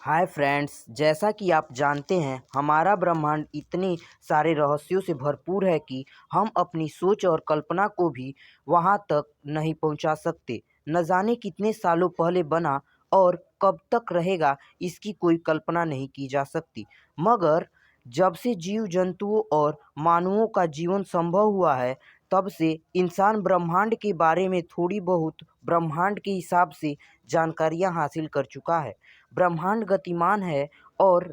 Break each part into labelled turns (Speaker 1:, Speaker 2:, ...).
Speaker 1: Hi friends, जैसा कि आप जानते हैं हमारा ब्रह्मांड इतने सारे रहस्यों से भरपूर है कि हम अपनी सोच और कल्पना को भी वहां तक नहीं पहुंचा सकते। न जाने कितने सालों पहले बना और कब तक रहेगा, इसकी कोई कल्पना नहीं की जा सकती। मगर जब से जीव जंतुओं और मानवों का जीवन संभव हुआ है, तब से इंसान ब्रह्मांड के बारे में थोड़ी बहुत ब्रह्मांड के हिसाब से जानकारियां हासिल कर चुका है। ब्रह्मांड गतिमान है और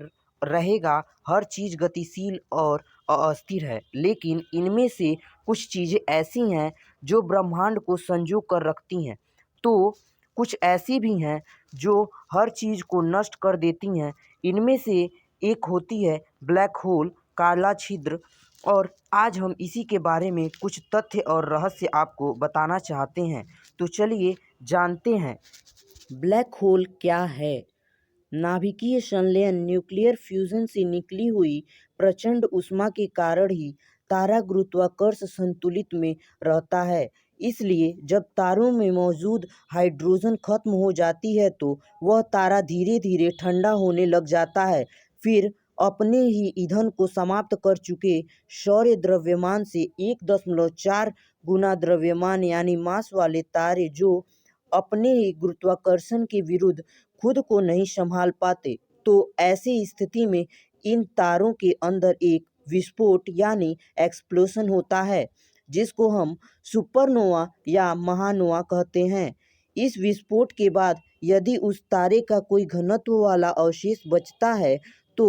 Speaker 1: रहेगा। हर चीज़ गतिशील और अस्थिर है, लेकिन इनमें से कुछ चीज़ें ऐसी हैं जो ब्रह्मांड को संजो कर रखती हैं, तो कुछ ऐसी भी हैं जो हर चीज़ को नष्ट कर देती हैं। इनमें से एक होती है ब्लैक होल, काला छिद्र। और आज हम इसी के बारे में कुछ तथ्य और रहस्य आपको बताना चाहते हैं। तो चलिए जानते हैं, ब्लैक होल क्या है। नाभिकीय संलयन न्यूक्लियर फ्यूजन से निकली हुई प्रचंड ऊष्मा के कारण ही तारा गुरुत्वाकर्षण संतुलित में रहता है। इसलिए जब तारों में मौजूद हाइड्रोजन खत्म हो जाती है तो वह तारा धीरे धीरे ठंडा होने लग जाता है। फिर अपने ही ईंधन को समाप्त कर चुके सौर द्रव्यमान से 1.4 गुना द्रव्यमान यानी मास वाले तारे, जो अपने ही गुरुत्वाकर्षण के विरुद्ध खुद को नहीं संभाल पाते, तो ऐसी स्थिति में इन तारों के अंदर एक विस्फोट यानी एक्सप्लोशन होता है, जिसको हम सुपरनोवा या महानोवा कहते हैं। इस विस्फोट के बाद यदि उस तारे का कोई घनत्व वाला अवशेष बचता है तो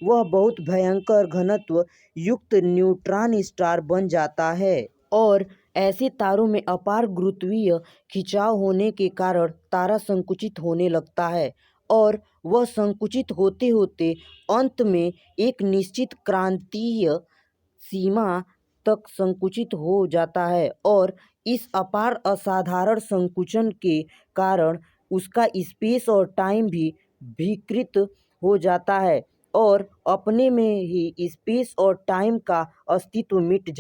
Speaker 1: वह बहुत भयंकर घनत्व युक्त न्यूट्रॉन स्टार बन जाता है। और ऐसे तारों में अपार गुरुत्वीय खिंचाव होने के कारण तारा संकुचित होने लगता है, और वह संकुचित होते होते अंत में एक निश्चित क्रांतीय सीमा तक संकुचित हो जाता है। और इस अपार असाधारण संकुचन के कारण उसका स्पेस और टाइम भी विकृत हो जाता है, और अपने में ही स्पेस और टाइम का अस्तित्व मिट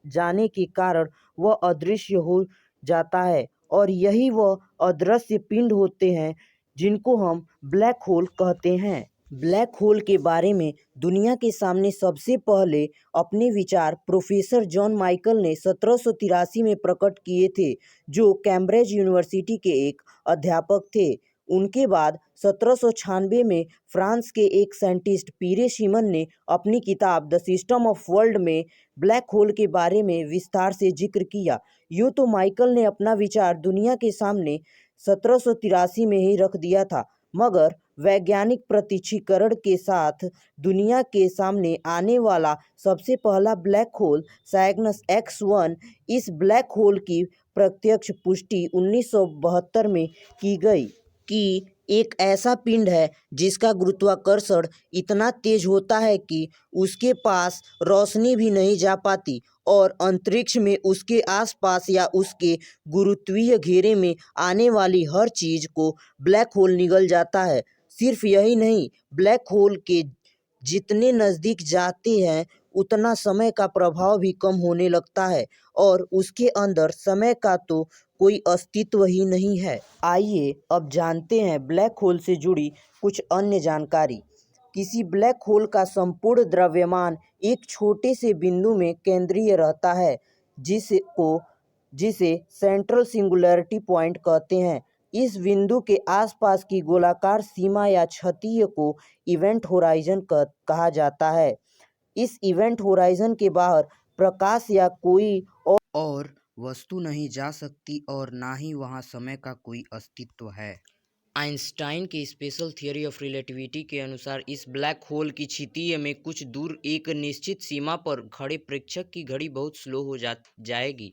Speaker 1: जाने के कारण वह अदृश्य हो जाता है। और यही वह अदृश्य पिंड होते हैं जिनको हम ब्लैक होल कहते हैं। ब्लैक होल के बारे में दुनिया के सामने सबसे पहले अपने विचार प्रोफेसर जॉन माइकल ने 1783 में प्रकट किए थे, जो कैम्ब्रिज यूनिवर्सिटी के एक अध्यापक थे। उनके बाद 1796 में फ्रांस के एक साइंटिस्ट पीरे सिमन ने अपनी किताब द सिस्टम ऑफ वर्ल्ड में ब्लैक होल के बारे में विस्तार से जिक्र किया। यूँ तो माइकल ने अपना विचार दुनिया के सामने 1783 में ही रख दिया था, मगर वैज्ञानिक प्रत्यक्षीकरण के साथ दुनिया के सामने आने वाला सबसे पहला ब्लैक होल साइग्नस X1, इस ब्लैक होल की प्रत्यक्ष पुष्टि 1972 में की गई कि एक ऐसा पिंड है जिसका गुरुत्वाकर्षण इतना तेज होता है कि उसके पास रोशनी भी नहीं जा पाती, और अंतरिक्ष में उसके आसपास या उसके गुरुत्वीय घेरे में आने वाली हर चीज को ब्लैक होल निगल जाता है। सिर्फ यही नहीं, ब्लैक होल के जितने नज़दीक जाते हैं उतना समय का प्रभाव भी कम होने लगता है, और उसके अंदर समय का तो कोई अस्तित्व ही नहीं है। आइए अब जानते हैं ब्लैक होल से जुड़ी कुछ अन्य जानकारी। किसी ब्लैक होल का संपूर्ण द्रव्यमान एक छोटे से बिंदु में केंद्रीय रहता है, जिसे सेंट्रल सिंगुलैरिटी पॉइंट कहते हैं। इस बिंदु के आसपास की गोलाकार सीमा या छतीय को इवेंट होराइजन कहा जाता है। इस इवेंट होराइजन के बाहर प्रकाश या कोई और वस्तु नहीं जा सकती, और ना ही वहाँ समय का कोई अस्तित्व है। आइंस्टाइन के स्पेशल थियरी ऑफ रिलेटिविटी के अनुसार इस ब्लैक होल की क्षितिज में कुछ दूर एक निश्चित सीमा पर खड़े प्रेक्षक की घड़ी बहुत स्लो हो जाएगी,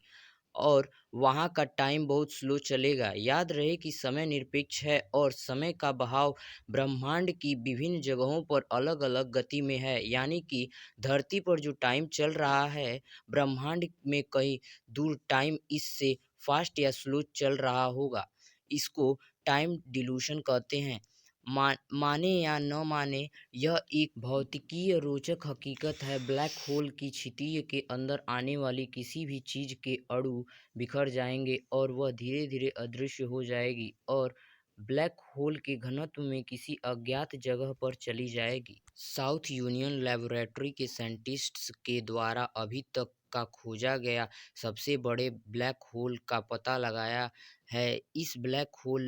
Speaker 1: और वहाँ का टाइम बहुत स्लो चलेगा। याद रहे कि समय निरपेक्ष है और समय का बहाव ब्रह्मांड की विभिन्न जगहों पर अलग अलग गति में है। यानी कि धरती पर जो टाइम चल रहा है, ब्रह्मांड में कहीं दूर टाइम इससे फास्ट या स्लो चल रहा होगा। इसको टाइम डिल्यूशन कहते हैं। माने या न माने, यह एक भौतिकीय रोचक हकीकत है। ब्लैक होल की क्षितिज के अंदर आने वाली किसी भी चीज़ के अणु बिखर जाएंगे और वह धीरे धीरे अदृश्य हो जाएगी, और ब्लैक होल के घनत्व में किसी अज्ञात जगह पर चली जाएगी। साउथ यूनियन लैबोरेटरी के साइंटिस्ट्स के द्वारा अभी तक का खोजा गया सबसे बड़े ब्लैक होल का पता लगाया है। इस ब्लैक होल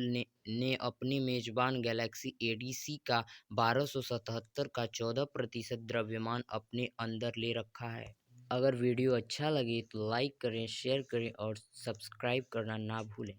Speaker 1: ने अपने मेजबान गैलेक्सी एडीसी का 1277 का 14% द्रव्यमान अपने अंदर ले रखा है। अगर वीडियो अच्छा लगे तो लाइक करें, शेयर करें और सब्सक्राइब करना ना भूलें।